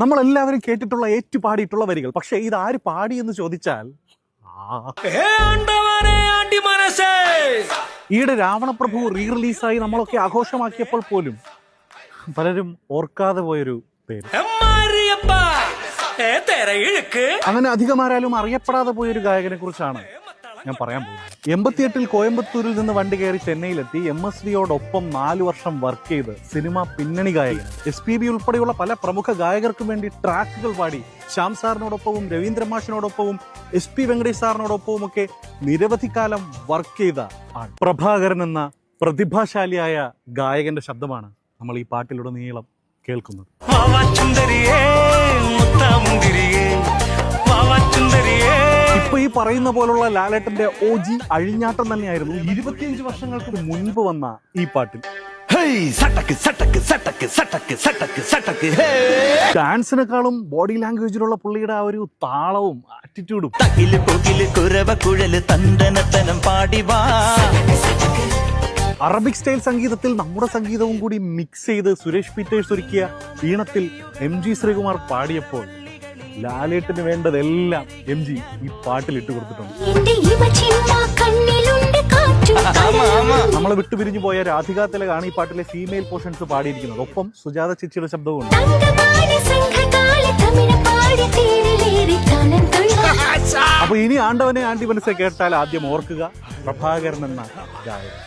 നമ്മളെല്ലാവരും കേട്ടിട്ടുള്ള ഏറ്റുപാടിയിട്ടുള്ള വരികൾ. പക്ഷെ ഇത് ആര് പാടി എന്ന് ചോദിച്ചാൽ ഈയിടെ രാവണപ്രഭു റീ റിലീസായി നമ്മളൊക്കെ ആഘോഷമാക്കിയപ്പോൾ പോലും പലരും ഓർക്കാതെ പോയൊരു പേര്, അങ്ങനെ അധികമാരാലും അറിയപ്പെടാതെ പോയൊരു ഗായകനെ കുറിച്ചാണ് ഞാൻ പറയാൻ പോകുന്നത്. 88-ൽ കോയമ്പത്തൂരിൽ നിന്ന് വണ്ടി കയറി ചെന്നൈയിലെത്തി MSVയോടൊപ്പം 4 വർഷം വർക്ക് ചെയ്ത് സിനിമ പിന്നണി ഗായകൻ. SPB ഉൾപ്പെടെയുള്ള പല പ്രമുഖ ഗായകർക്ക് വേണ്ടി ട്രാക്കുകൾ പാടി ശ്യാം സാറിനോടൊപ്പവും രവീന്ദ്ര മാഷിനോടൊപ്പവും SP വെങ്കടേഷ് സാറിനോടൊപ്പവും ഒക്കെ നിരവധി കാലം വർക്ക് ചെയ്ത ആൾ. പ്രഭാകരൻ എന്ന പ്രതിഭാശാലിയായ ഗായകന്റെ ശബ്ദമാണ് നമ്മൾ ഈ പാട്ടിലുടനീളം കേൾക്കുന്നത്. ഇപ്പൊ ഈ പറയുന്ന പോലുള്ള ലാലേട്ടന്റെ OG അഴിഞ്ഞാട്ടം തന്നെയായിരുന്നു 25 വർഷങ്ങൾക്ക് മുൻപ് വന്ന ഈ പാട്ടിൽ. ഡാൻസിനെക്കാളും ബോഡി ലാംഗ്വേജിലുള്ള പുള്ളിയുടെ ആ ഒരു താളവും ആറ്റിറ്റ്യൂഡും, അറബിക് സ്റ്റൈൽ സംഗീതത്തിൽ നമ്മുടെ സംഗീതവും കൂടി മിക്സ് ചെയ്ത് സുരേഷ് പീറ്റേഴ്സ് ഒരുക്കിയ ഈണത്തിൽ MG ശ്രീകുമാർ പാടിയപ്പോൾ ലാലേട്ടിന് വേണ്ടതെല്ലാം MG ഈ പാട്ടിൽ ഇട്ട് കൊടുത്തിട്ടുണ്ട്. നമ്മളെ വിട്ടുപിരിഞ്ഞു പോയ രാധിക തിലകാണ് ഈ പാട്ടിലെ ഫീമെയിൽ പോർഷൻസ് പാടിയിരിക്കുന്നത്. ഒപ്പം സുജാത ചേച്ചിയുടെ ശബ്ദവും. അപ്പൊ ഇനി ആണ്ടവനെ ആണ്ടി മനസ്സെ കേട്ടാൽ ആദ്യം ഓർക്കുക പ്രഭാകരൻ എന്ന ഗായകൻ.